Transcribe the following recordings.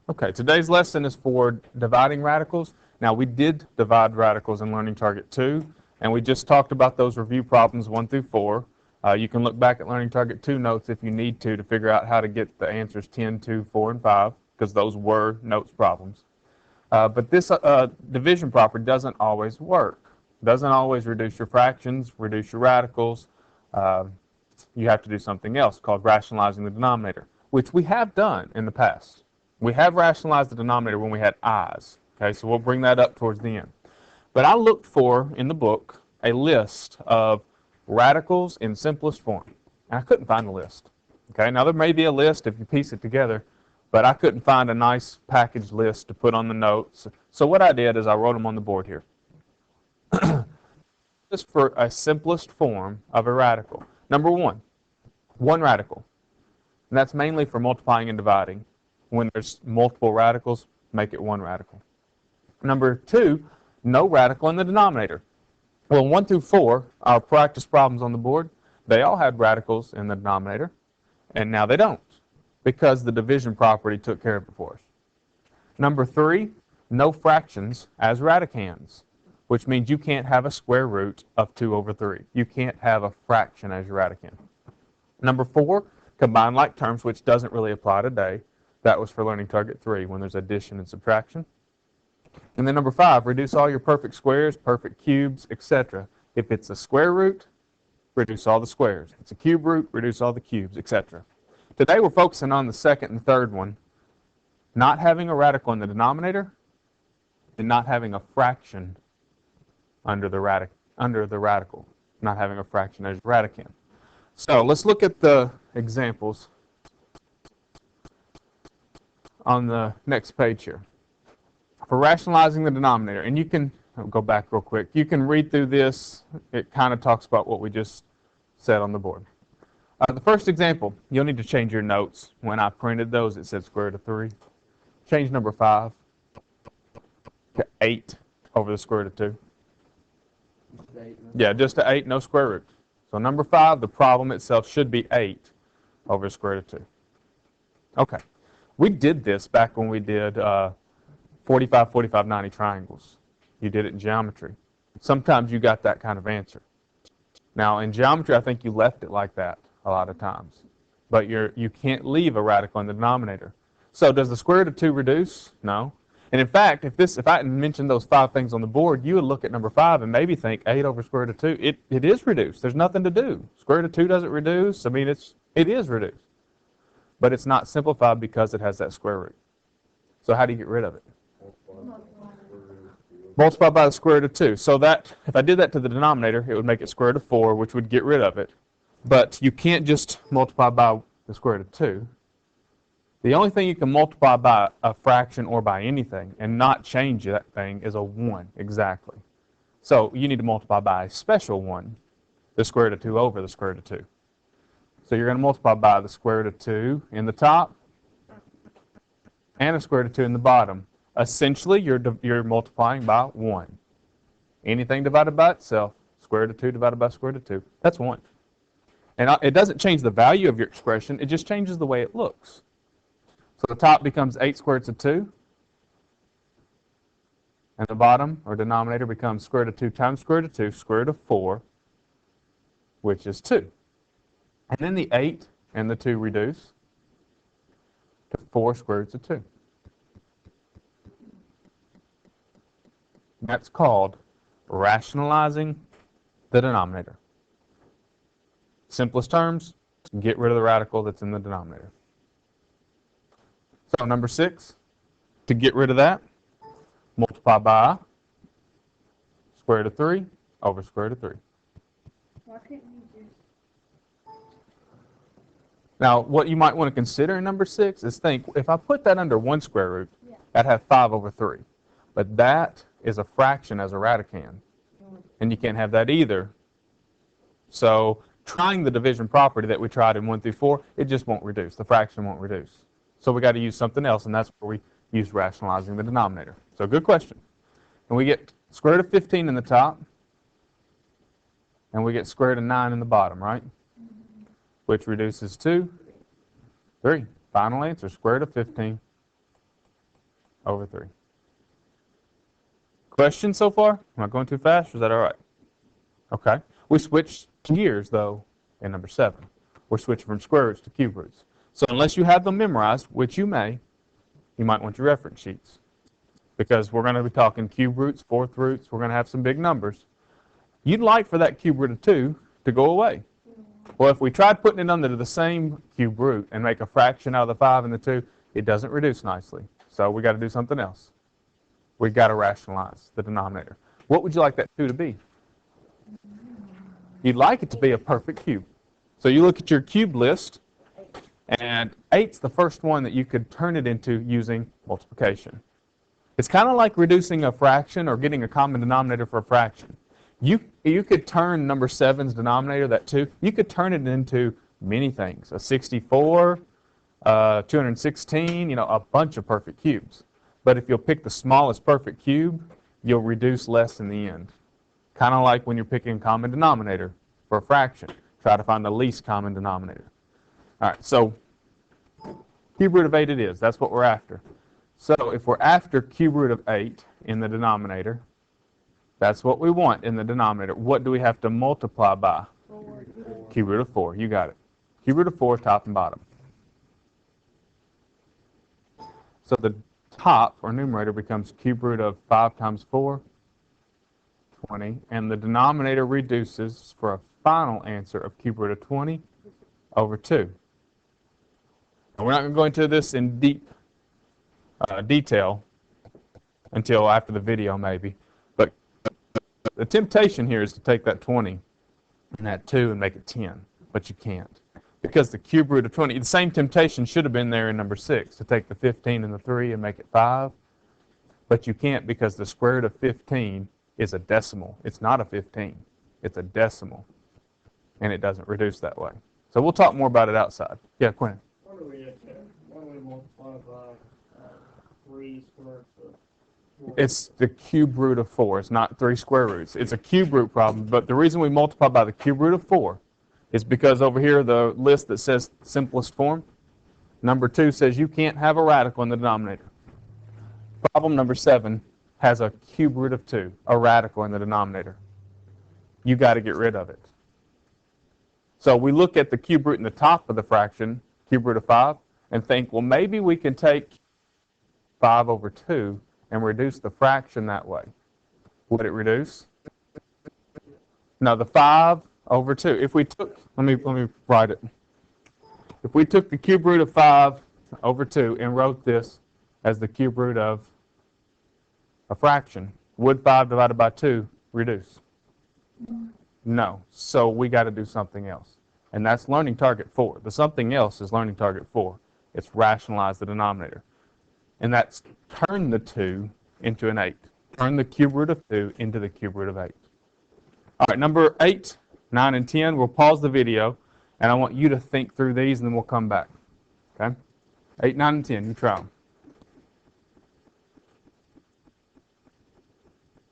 Okay, today's lesson is for dividing radicals. Now, we did divide radicals in Learning Target 2, and we just talked about those review problems 1 through 4. You can look back at Learning Target 2 notes if you need to figure out how to get the answers 10, 2, 4, and 5, because those were notes problems. But this division property doesn't always work. Doesn't always reduce your fractions, reduce your radicals. You have to do something else called rationalizing the denominator, which we have done in the past. We have rationalized the denominator when we had i's. Okay, so we'll bring that up towards the end. But I looked for, in the book, a list of radicals in simplest form. And I couldn't find a list. Okay, now there may be a list if you piece it together, but I couldn't find a nice packaged list to put on the notes. So what I did is I wrote them on the board here. Just for a simplest form of a radical. Number one radical. And that's mainly for multiplying and dividing. When there's multiple radicals, make it one radical. Number two, no radical in the denominator. Well, 1 through 4, our practice problems on the board, they all had radicals in the denominator, and now they don't, because the division property took care of it for us. Number 3, no fractions as radicands, which means you can't have a square root of 2 over 3. You can't have a fraction as your radicand. Number 4, combined like terms, which doesn't really apply today. That was for Learning Target 3 when there's addition and subtraction. And then number 5, reduce all your perfect squares, perfect cubes, etc. If it's a square root, reduce all the squares. If it's a cube root, reduce all the cubes, etc. Today we're focusing on the second and third one, not having a radical in the denominator and not having a fraction under the radical, not having a fraction as radicand. So let's look at the examples on the next page here. For rationalizing the denominator, and you can go back real quick. You can read through this. It kind of talks about what we just said on the board. The first example, you'll need to change your notes. When I printed those, it said square root of 3. Change number 5 to 8 over the square root of 2. Yeah, just to 8, no square root. So number 5, the problem itself should be 8 over the square root of 2. Okay. We did this back when we did 45, 45, 90 triangles. You did it in geometry. Sometimes you got that kind of answer. Now, in geometry, I think you left it like that a lot of times. But you can't leave a radical in the denominator. So does the square root of 2 reduce? No. And in fact, if I hadn't mentioned those 5 things on the board, you would look at number 5 and maybe think 8 over square root of 2. It is reduced. There's nothing to do. Square root of 2 doesn't reduce. I mean, it is reduced. But it's not simplified because it has that square root. So how do you get rid of it? Multiply by the square root of 2. So that, if I did that to the denominator, it would make it square root of 4, which would get rid of it. But you can't just multiply by the square root of 2. The only thing you can multiply by a fraction or by anything and not change that thing is a 1 exactly. So you need to multiply by a special 1, the square root of 2 over the square root of 2. So you're going to multiply by the square root of 2 in the top and the square root of 2 in the bottom. Essentially, you're multiplying by 1. Anything divided by itself, square root of 2 divided by square root of 2, that's 1. And it doesn't change the value of your expression, it just changes the way it looks. So the top becomes 8 square roots of 2, and the bottom, or denominator, becomes square root of 2 times square root of 2, square root of 4, which is 2. And then the 8 and the 2 reduce to 4 square roots of 2. That's called rationalizing the denominator. Simplest terms, get rid of the radical that's in the denominator. So number 6, to get rid of that, multiply by square root of 3 over square root of 3. Why couldn't you just... Now, what you might want to consider in number 6 is think, if I put that under 1 square root, I'd have 5 over 3. But that is a fraction as a radicand, and you can't have that either. So trying the division property that we tried in 1 through 4, it just won't reduce. The fraction won't reduce. So we got to use something else, and that's where we use rationalizing the denominator. So good question. And we get square root of 15 in the top, and we get square root of 9 in the bottom, right? Which reduces to 3. Final answer, square root of 15. over 3. Questions so far? Am I going too fast, or is that all right? Okay. We switched gears, though, in number 7. We're switching from square roots to cube roots. So unless you have them memorized, which you may, you might want your reference sheets. Because we're going to be talking cube roots, fourth roots, we're going to have some big numbers. You'd like for that cube root of 2 to go away. Well, if we tried putting it under the same cube root and make a fraction out of the 5 and the 2, it doesn't reduce nicely. So we got to do something else. We've got to rationalize the denominator. What would you like that 2 to be? You'd like it to be a perfect cube. So you look at your cube list, and 8's the first one that you could turn it into using multiplication. It's kind of like reducing a fraction or getting a common denominator for a fraction. You could turn number 7's denominator, that 2, you could turn it into many things. A 64, 216, a bunch of perfect cubes. But if you'll pick the smallest perfect cube, you'll reduce less in the end. Kind of like when you're picking a common denominator for a fraction. Try to find the least common denominator. All right, so cube root of 8 it is. That's what we're after. So if we're after cube root of 8 in the denominator, that's what we want in the denominator. What do we have to multiply by? 4. Cube root of 4. You got it. Cube root of 4, top and bottom. So the top, or numerator, becomes cube root of 5 times 4, 20. And the denominator reduces for a final answer of cube root of 20 over 2. Now, we're not going to go into this in deep detail until after the video, maybe. But the temptation here is to take that 20 and that 2 and make it 10. But you can't. Because the cube root of 20, the same temptation should have been there in number 6, to take the 15 and the 3 and make it 5. But you can't, because the square root of 15 is a decimal. It's not a 15. It's a decimal. And it doesn't reduce that way. So we'll talk more about it outside. Yeah, Quinn. What do we multiply by 3 square roots of 4? It's the cube root of 4. It's not 3 square roots. It's a cube root problem. But the reason we multiply by the cube root of 4 is because over here, the list that says simplest form, number 2 says you can't have a radical in the denominator. Problem number 7 has a cube root of 2, a radical in the denominator. You got to get rid of it. So we look at the cube root in the top of the fraction, cube root of 5, and think, well, maybe we can take 5 over 2 and reduce the fraction that way. Would it reduce? No, the 5 over 2. If we took, let me write it. If we took the cube root of 5 over 2 and wrote this as the cube root of a fraction, would 5 divided by 2 reduce? No. So we got to do something else. And that's learning target 4. The something else is learning target 4. It's rationalize the denominator. And that's turn the 2 into an 8. Turn the cube root of 2 into the cube root of 8. All right, number 8, 9, and 10, we'll pause the video, and I want you to think through these, and then we'll come back. Okay? 8, 9, and 10, you try them.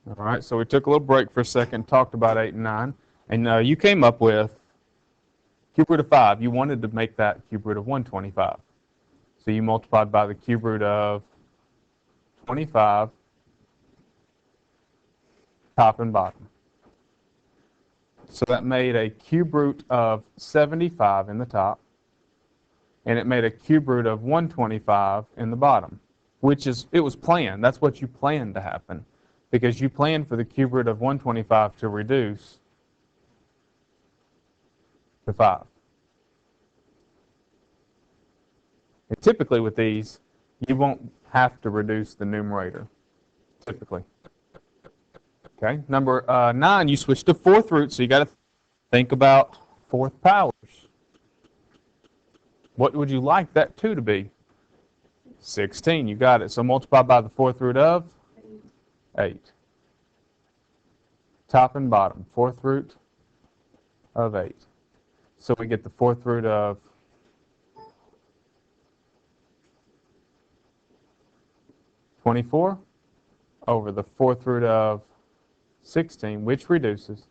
All right, so we took a little break for a second, talked about 8 and 9, and you came up with cube root of 5. You wanted to make that cube root of 125. So you multiplied by the cube root of 25, top and bottom. So that made a cube root of 75 in the top, and it made a cube root of 125 in the bottom, which is, it was planned. That's what you planned to happen, because you planned for the cube root of 125 to reduce to 5. And typically with these, you won't have to reduce the numerator, typically. Okay, number 9, you switch to fourth root, so you got to think about fourth powers. What would you like that 2 to be? 16, you got it. So multiply by the fourth root of 8. Top and bottom, fourth root of 8. So we get the fourth root of 24 over the fourth root of 16, which reduces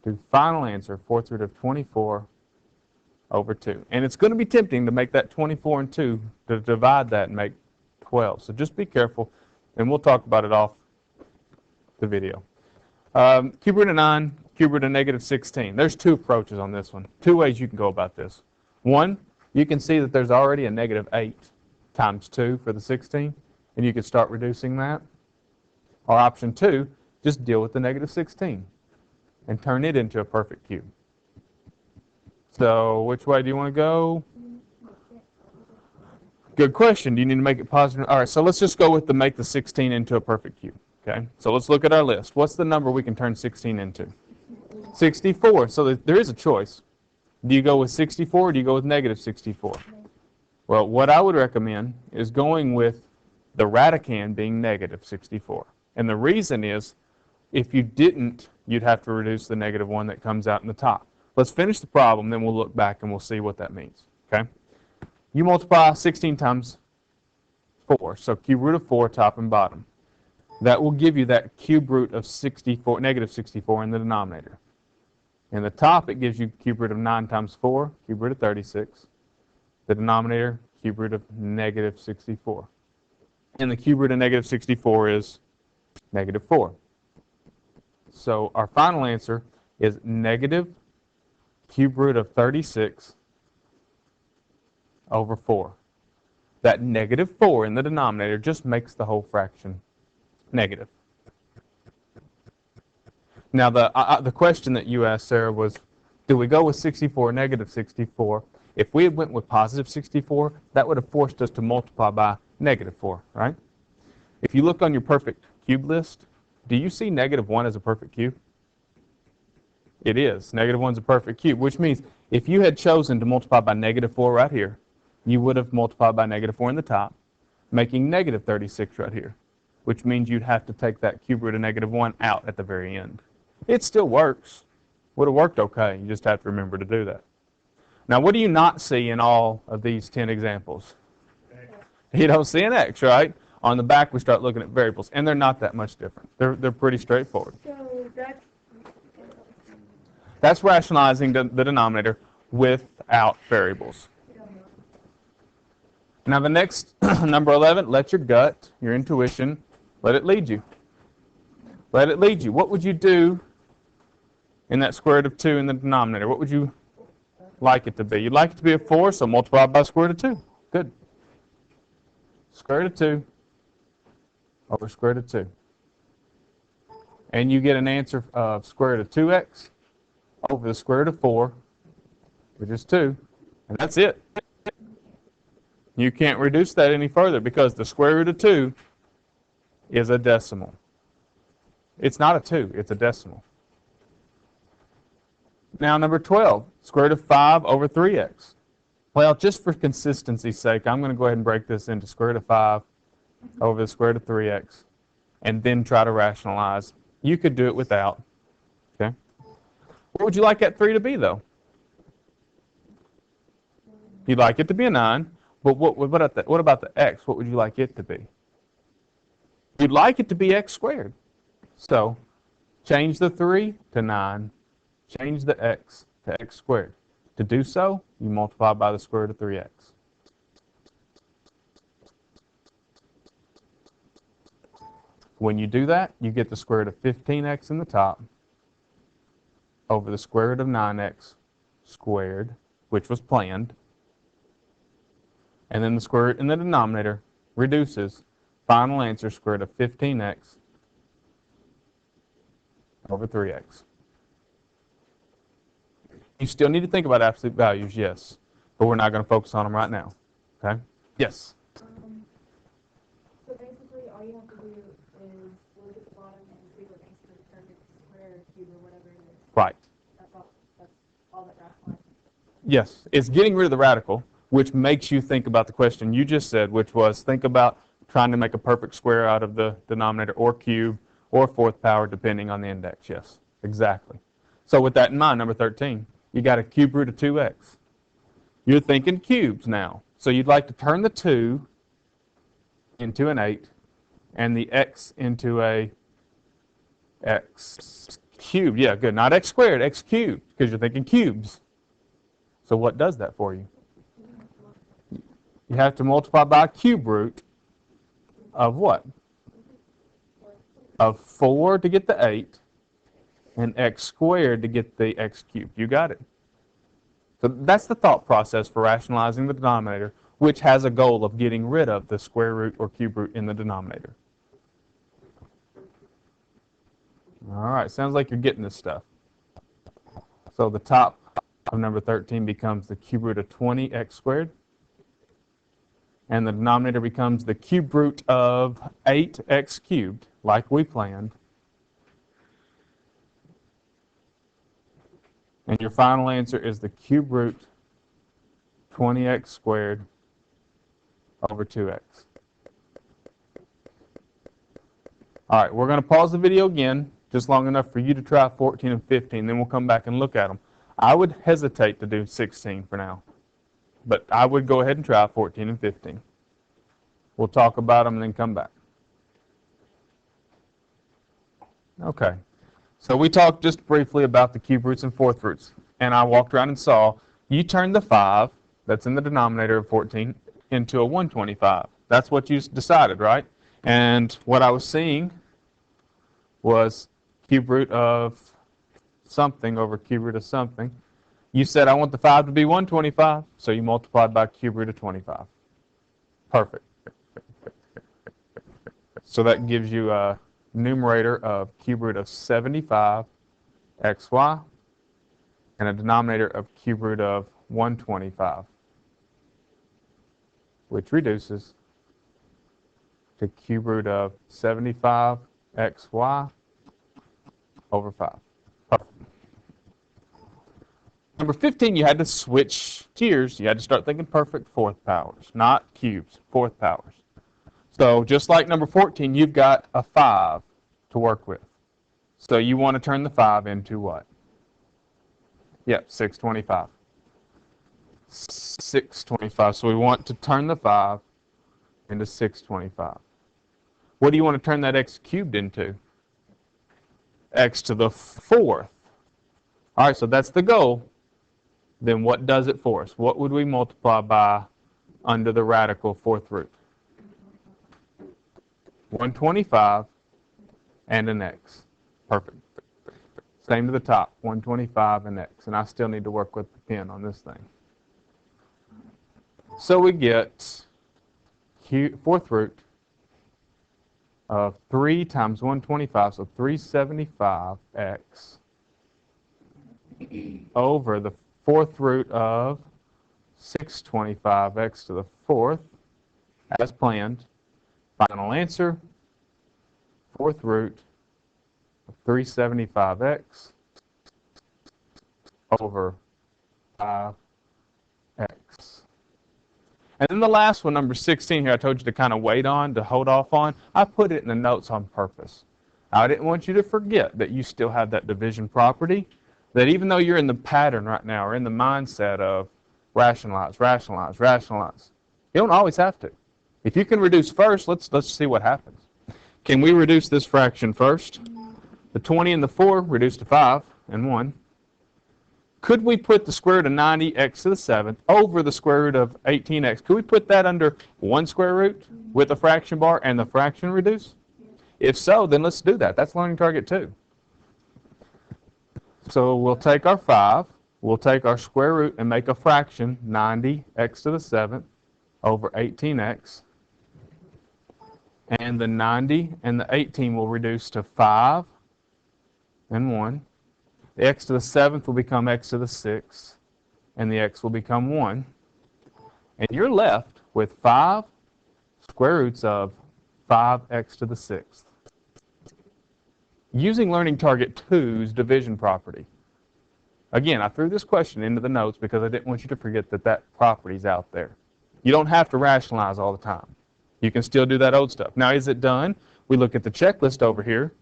to final answer, fourth root of 24 over 2. And it's going to be tempting to make that 24 and 2, to divide that and make 12. So just be careful, and we'll talk about it off the video. Cube root of 9, cube root of negative 16. There's two approaches on this one. Two ways you can go about this. One, you can see that there's already a negative 8 times 2 for the 16, and you can start reducing that. Or option 2, just deal with the negative 16 and turn it into a perfect cube. So which way do you want to go? Good question. Do you need to make it positive? All right, so let's just go with the make the 16 into a perfect cube. Okay, so let's look at our list. What's the number we can turn 16 into? 64. So there is a choice. Do you go with 64 or do you go with negative 64? Well, what I would recommend is going with the radicand being negative 64. And the reason is, if you didn't, you'd have to reduce the negative 1 that comes out in the top. Let's finish the problem, then we'll look back and we'll see what that means. Okay? You multiply 16 times 4, so cube root of 4 top and bottom. That will give you that cube root of 64, negative 64 in the denominator. In the top, it gives you cube root of 9 times 4, cube root of 36. The denominator, cube root of negative 64. And the cube root of negative 64 is negative 4. So our final answer is negative cube root of 36 over 4. That negative 4 in the denominator just makes the whole fraction negative. Now the question that you asked, Sarah, was, do we go with 64 or negative 64? If we had went with positive 64, that would have forced us to multiply by negative 4, right? If you look on your perfect cube list, do you see negative 1 as a perfect cube? It is. Negative 1 is a perfect cube, which means if you had chosen to multiply by negative 4 right here, you would have multiplied by negative 4 in the top, making negative 36 right here, which means you'd have to take that cube root of negative 1 out at the very end. It still works. Would have worked okay. You just have to remember to do that. Now, what do you not see in all of these 10 examples? You don't see an x, right? On the back, we start looking at variables, and they're not that much different. They're pretty straightforward. So That's rationalizing the denominator without variables. Now the next, number 11, let your gut, your intuition, let it lead you. Let it lead you. What would you do in that square root of 2 in the denominator? What would you like it to be? You'd like it to be a 4, so multiply by square root of 2. Good. Square root of 2 over square root of 2. And you get an answer of square root of 2x over the square root of 4, which is 2. And that's it. You can't reduce that any further because the square root of 2 is a decimal. It's not a 2, it's a decimal. Now number 12, square root of 5 over 3x. Well, just for consistency's sake, I'm going to go ahead and break this into square root of 5 over the square root of 3x and then try to rationalize. You could do it without. Okay. What would you like that 3 to be, though? You'd like it to be a 9, but what about the x? What would you like it to be? You'd like it to be x squared. So change the 3 to 9. Change the x to x squared. To do so, you multiply by the square root of 3x. When you do that, you get the square root of 15x in the top over the square root of 9x squared, which was planned. And then the square root in the denominator reduces. Final answer, square root of 15x over 3x. You still need to think about absolute values, yes, but we're not going to focus on them right now. Okay? Yes? So basically, all you have to do is look at the bottom and see what makes the perfect square or cube or whatever it is. Right. That's all that rationalizes. Yes, it's getting rid of the radical, which makes you think about the question you just said, which was think about trying to make a perfect square out of the denominator or cube or fourth power, depending on the index. Yes, exactly. So with that in mind, number 13, you got a cube root of 2x. You're thinking cubes now. So you'd like to turn the 2 into an 8 and the x into a x cubed. Yeah, good. Not x squared, x cubed, because you're thinking cubes. So what does that for you? You have to multiply by a cube root of what? Of 4 to get the 8, and x squared to get the x cubed. You got it. So that's the thought process for rationalizing the denominator, which has a goal of getting rid of the square root or cube root in the denominator. All right, sounds like you're getting this stuff. So the top of number 13 becomes the cube root of 20x squared. And the denominator becomes the cube root of 8x cubed, like we planned. And your final answer is the cube root 20x squared over 2x. All right, we're going to pause the video again, just long enough for you to try 14 and 15, then we'll come back and look at them. I would hesitate to do 16 for now, but I would go ahead and try 14 and 15. We'll talk about them and then come back. Okay, so we talked just briefly about the cube roots and fourth roots, and I walked around and saw you turned the 5 that's in the denominator of 14 into a 125. That's what you decided, right? And what I was seeing was cube root of something over cube root of something. You said, I want the 5 to be 125, so you multiplied by cube root of 25. Perfect. So that gives you a numerator of cube root of 75 xy and a denominator of cube root of 125, which reduces to cube root of 75 xy over 5. Perfect. Number 15, you had to switch gears. You had to start thinking perfect fourth powers, not cubes, fourth powers. So just like number 14, you've got a 5 to work with. So you want to turn the 5 into what? Yep, 625. 625. So we want to turn the 5 into 625. What do you want to turn that x cubed into? X to the 4th. All right, so that's the goal. Then what does it for us? What would we multiply by under the radical fourth root? 125 and an x. Perfect. Same to the top, 125 and x. And I still need to work with the pen on this thing. So we get fourth root of 3 times 125, so 375x over the fourth root of 625x to the 4th, as planned. Final answer, fourth root of 375x over 5x. And then the last one, number 16 here, I told you to kind of wait on, to hold off on. I put it in the notes on purpose. I didn't want you to forget that you still have that division property, that even though you're in the pattern right now, or in the mindset of rationalize, rationalize, rationalize, you don't always have to. If you can reduce first, let's see what happens. Can we reduce this fraction first? The 20 and the 4 reduce to 5 and 1. Could we put the square root of 90x to the 7th over the square root of 18x? Could we put that under 1 square root with a fraction bar and the fraction reduce? If so, then let's do that. That's learning target 2. So we'll take our 5, we'll take our square root and make a fraction, 90x to the 7th over 18x. And the 90 and the 18 will reduce to 5 and 1. The x to the 7th will become x to the 6th, and the x will become 1. And you're left with 5 square roots of 5x to the 6th. Using learning target 2's division property. Again, I threw this question into the notes because I didn't want you to forget that that property is out there. You don't have to rationalize all the time. You can still do that old stuff. Now, is it done? We look at the checklist over here.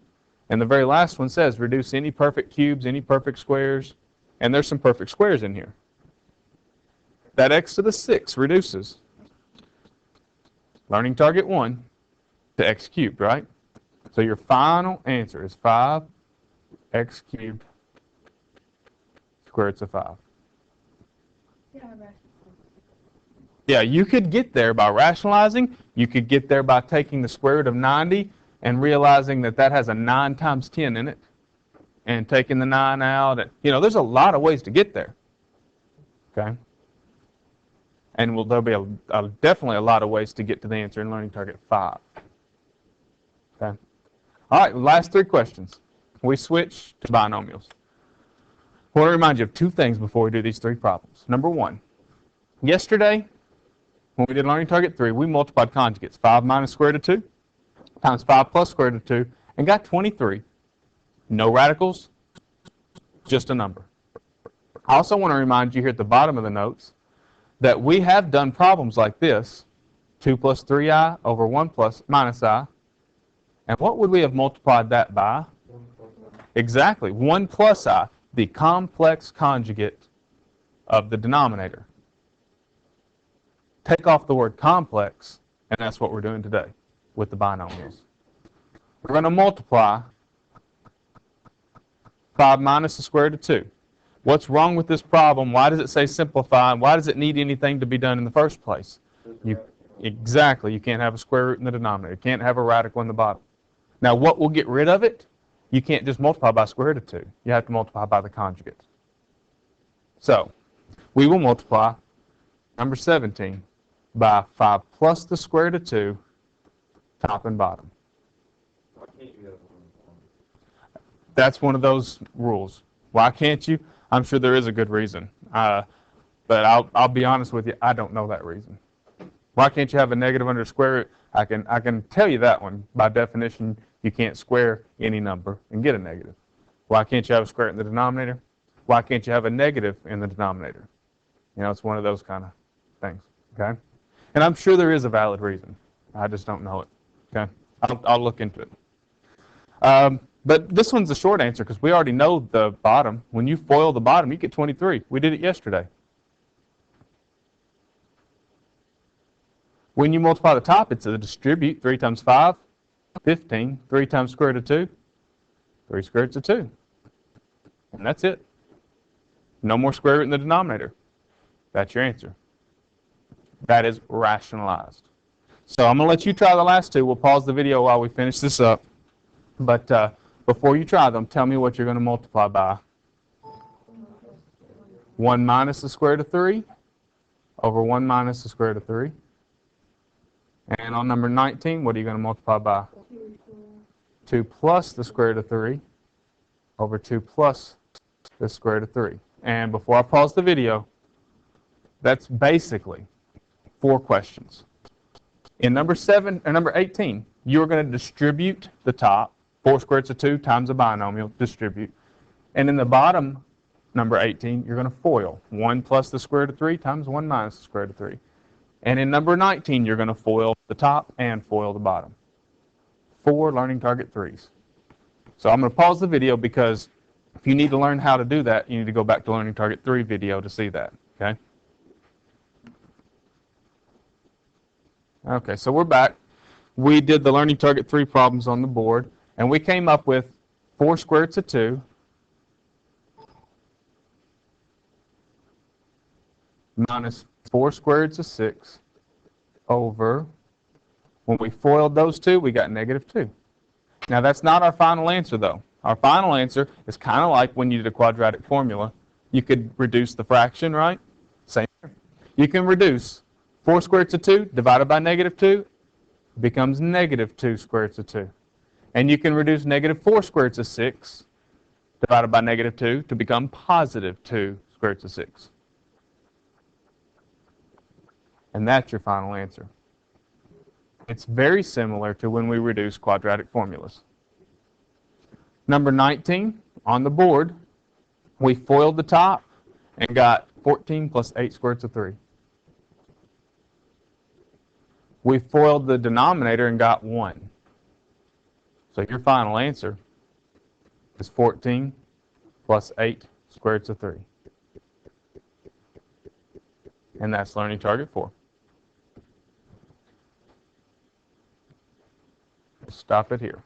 And the very last one says reduce any perfect cubes, any perfect squares, and there's some perfect squares in here. That x to the 6 reduces. Learning target 1 to x cubed, right? So your final answer is 5x cubed square roots of 5. Yeah, Yeah, you could get there by rationalizing. You could get there by taking the square root of 90 and realizing that that has a 9 times 10 in it and taking the 9 out. And, there's a lot of ways to get there. Okay? And there'll be definitely a lot of ways to get to the answer in learning target 5. Okay? All right, last 3 questions. We switch to binomials. I want to remind you of 2 things before we do these 3 problems. Number 1, yesterday, when we did learning target 3, we multiplied conjugates. 5 minus square root of 2 times 5 plus square root of 2 and got 23. No radicals, just a number. I also want to remind you here at the bottom of the notes that we have done problems like this, 2 plus 3i over 1 plus minus I. And what would we have multiplied that by? Exactly, 1 plus I, the complex conjugate of the denominator. Take off the word complex, and that's what we're doing today with the binomials. We're going to multiply 5 minus the square root of 2. What's wrong with this problem? Why does it say simplify? Why does it need anything to be done in the first place? Exactly. You can't have a square root in the denominator. You can't have a radical in the bottom. Now, what will get rid of it? You can't just multiply by square root of 2. You have to multiply by the conjugate. So, we will multiply number 17 by 5 plus the square root of 2, top and bottom. Why can't you have one? That's one of those rules. Why can't you? I'm sure there is a good reason. But I'll be honest with you, I don't know that reason. Why can't you have a negative under square root? I can tell you that one. By definition, you can't square any number and get a negative. Why can't you have a square root in the denominator? Why can't you have a negative in the denominator? It's one of those kind of things. Okay? And I'm sure there is a valid reason. I just don't know it. Okay? I'll look into it. But this one's a short answer because we already know the bottom. When you FOIL the bottom, you get 23. We did it yesterday. When you multiply the top, it's a distribute. 3 times 5, 15. 3 times square root of 2, 3 square roots of 2. And that's it. No more square root in the denominator. That's your answer. That is rationalized. So I'm going to let you try the last 2. We'll pause the video while we finish this up. But before you try them, tell me what you're going to multiply by. 1 minus the square root of 3 over 1 minus the square root of 3. And on number 19, what are you going to multiply by? 2 plus the square root of 3 over 2 plus the square root of 3. And before I pause the video, that's basically 4 questions. In number 18, you're going to distribute the top, 4 square roots of 2 times a binomial, distribute. And in the bottom, number 18, you're going to FOIL. 1 plus the square root of 3 times 1 minus the square root of 3. And in number 19, you're going to FOIL the top and FOIL the bottom. 4 learning target 3s. So I'm going to pause the video because if you need to learn how to do that, you need to go back to learning target 3 video to see that. Okay? Okay, so we're back. We did the learning target 3 problems on the board, and we came up with 4 square roots of 2 minus 4 square roots of 6 over, when we FOILed those 2, we got negative 2. Now that's not our final answer though. Our final answer is kind of like when you did a quadratic formula. You could reduce the fraction, right? Same here. You can reduce 4 square roots of 2 divided by negative 2 becomes negative 2 square roots of 2. And you can reduce negative 4 square roots of 6 divided by negative 2 to become positive 2 square roots of 6. And that's your final answer. It's very similar to when we reduce quadratic formulas. Number 19, on the board, we FOILed the top and got 14 plus 8 square roots of 3. We FOILed the denominator and got 1. So your final answer is 14 plus 8 square roots of 3. And that's learning target 4. Stop it here.